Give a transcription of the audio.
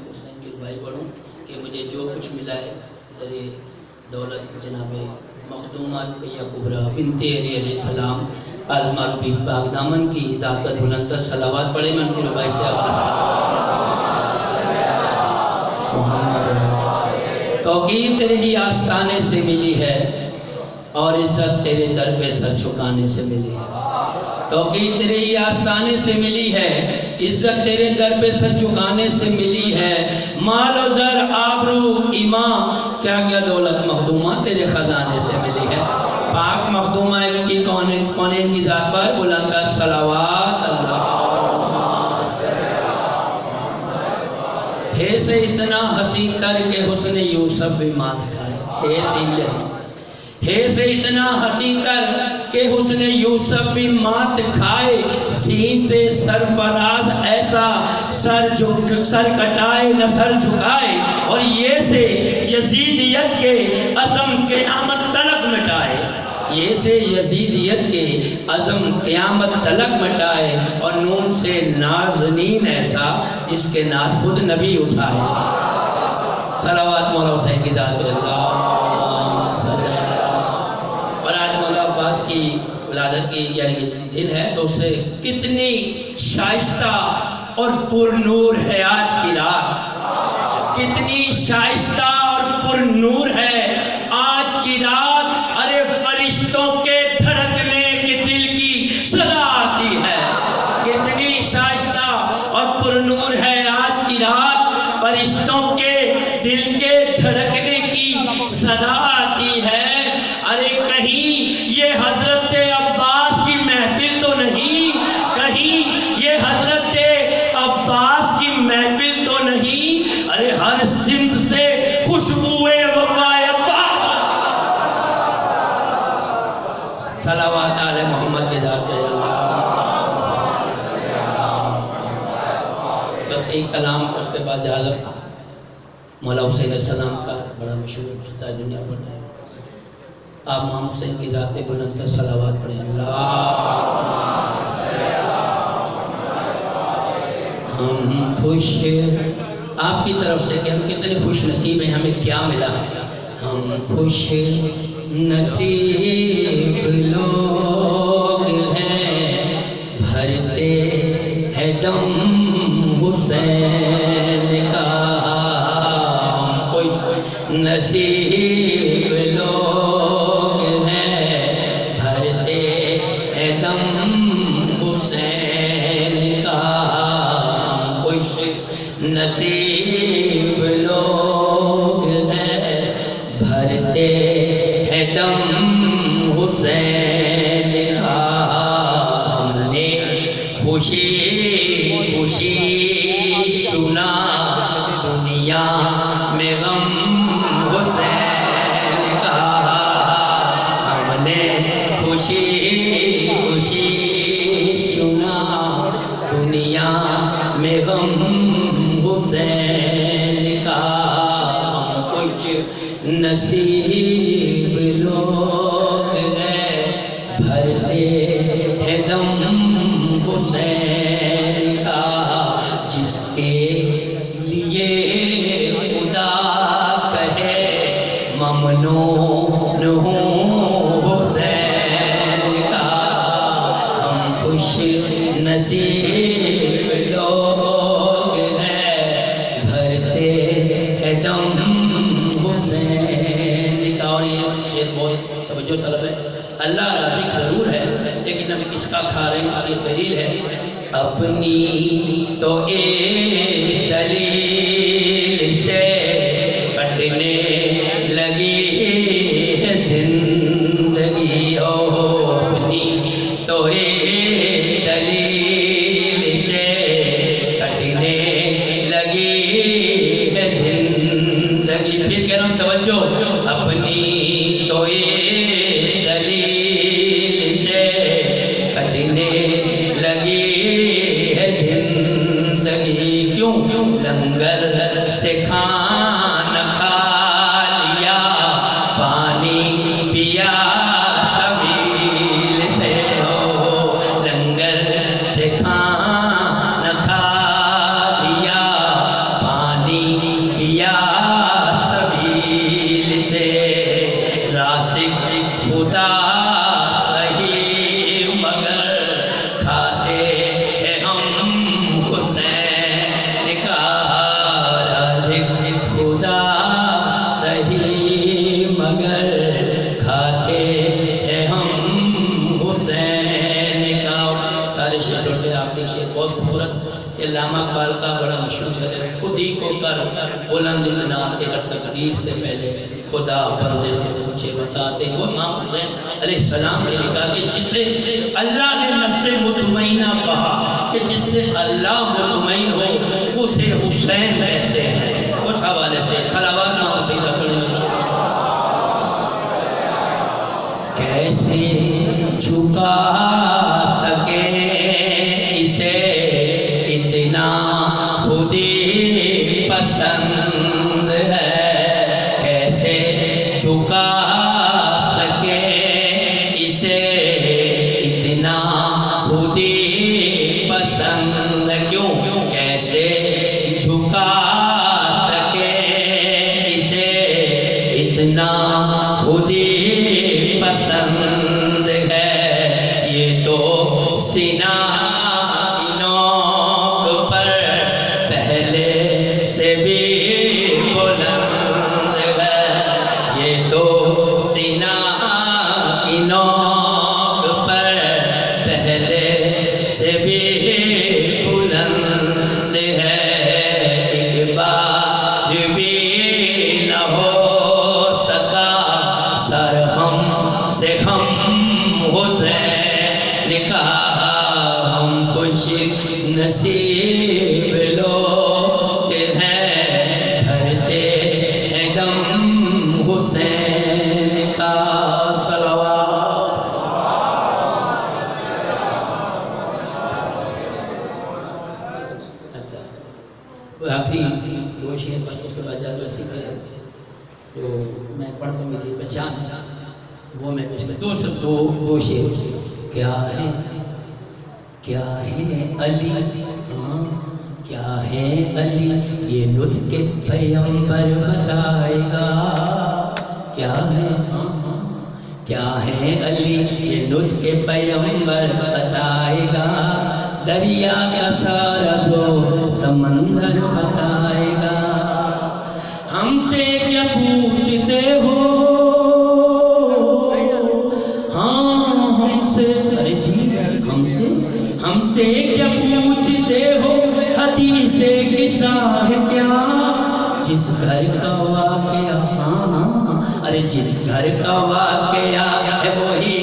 حسین کی ربائی پڑھوں کہ مجھے جو کچھ ملا ہے در دولت جناب مخدومہ رقیہ کبریٰ بنت علی علیہ السلام المعروف پاک دامن کی ذات پر بلند تر صلوات پڑھے میں ان کی ربائی سے آغاز محمد توقیر تیرے ہی آستانے سے ملی ہے اور عزت تیرے در پہ سر چھکانے سے ملی ہے توقیر تیرے ہی آستانے سے ملی ہے عزت تیرے در پہ سر چھکانے سے ملی ہے مال و زر آبرو ایمان کیا کیا دولت مخدومہ تیرے خزانے سے ملی ہے پاک مخدومہ کی کونین کی ذات پر بلند صلوات اللہ ہے سے اتنا حسین تر کہ حسن یوسف بھی مات کھائے ہے سے اتنا حسین تر کہ حسن یوسف بھی مات کھائے سین سے سرفراز ایسا سر کٹائے نہ سر جھکائے اور یہ سے یزیدیت کے عزم قیامت تلک مٹائے یہ سے یزیدیت کے عزم قیامت تلک مٹائے اور نون سے نازنین ایسا جس کے ناز خود نبی اٹھائے صلوات مولا حسین کی ذات پہ اللہ کی ولادت کی یعنی دن ہے تو اسے کتنی شائستہ اور پر نور ہے آج کی رات کتنی شائستہ اور پر نور ہے آج کی رات ارے فرشتوں کے دھڑکنے کے دل کی صدا آتی ہے کتنی شائستہ اور پر نور ہے آج کی رات فرشتوں کے دل کے دھڑکنے کی صدا آتی ہے ارے کہیں یہ حضرت عباس کی محفل تو نہیں کہیں یہ حضرت عباس کی محفل تو نہیں ارے ہر سمت سے خوشبوئے وفائے عباس صلوات علی محمد کی ذات پہ اللہ تصحیح کلام اس کے بعد جہازت مولا حسین علیہ السلام کا بڑا مشہور خطہ دنیا پڑھتا ہے آپ محمد حسین کی ذات پہ بلند تر صلوات پڑھیں اللہ ہم خوش آپ کی طرف سے کہ ہم کتنے خوش نصیب ہیں ہمیں کیا ملا ہے ہم خوش نصیب لوگ ہیں بھرتے ہیں دم حسین کا ہم خوش نصیب لوگ نصیب لوگ ہیں بھرتے ہیں دم حسین کا ہم نے خوشی خوشی چنا دنیا میں غم حسین کا ہم نے خوشی خوشی چنا دنیا میں غم حسین کا ہم کچھ نصیب لوگ ہیں بھرتے ہیں دم حسین کا جس کے لیے خدا کہے ممنون ہوں حسین کا ہم خوش نصیب لوگ ہیں بھرتے ہیں دم حسین کا اور یہ شعر بہت توجہ طلب ہے اللہ رازق ضرور ہے لیکن ہمیں کس کا کھا رہے ہیں یہ دلیل ہے اپنی تو ایک دلیل سے کٹنے لگی ہے زندگی ہو اپنی تو ایک دلیل سے کٹنے لگی ہے زندگی پھر کہہ رہا ہوں توجہ اپنی تو ایک دلیل سے کٹنے لگی ہے زندگی کیوں لنگر سے کھانا کھا لیا پانی پیا سبیل سے ہو لنگر سے کھانا کھا لیا پانی کر کا بڑا مشہور ہے، خود ہی کو کر بلند بنا کے ہر تقدیر سے پہلے خدا بندے سے پوچھے بتاتے. وہ امام حسین علیہ السلام نے لکھا کہ جسے اللہ نے نفس مطمئنہ کہا کہ جس سے اللہ مطمئن ہو اسے حسین کہتے ہیں. اس حوالے سے صلوات امام حسین رکھنے میں کیسے جھکا سکے اسے اتنا خودی پسند ہے. کیسے جھکا سکے اسے اتنا خودی پسند. کیوں کیسے جھکا سکے اسے اتنا خودی پسند ہے. یہ تو سینہ نوک پر پہلے سے بھی بلند ہے. یہ تو سینہ نوک پر پہلے سے بھی بلند ہے. ایک بار بھی نہ ہو سکا سر ہم سے ہم حسین کا. ہم خوش نصیب لوگ ہیں بھرتے ہیں دم حسین کا. صلوات. اچھا وہ آخری دو شعر بس اس کے بعد جاتے اسی پہ تو میں پڑھ دوں میری پہچان ہے وہ میں پیش کر دو شعر. کیا ہے علی ہاں کیا ہے علی یہ نطق پیغمبر بتائے گا. کیا ہے ہاں کیا ہے علی یہ نطق پیغمبر بتائے گا. دریا کا سارا جو سمندر بتائے گا. ہم سے کیا پوچھتے ہو ہم سے کیا پوچھتے ہو حدیث قصہ ہے کیا. جس گھر کا واقعہ ارے جس گھر کا واقعہ ہے وہی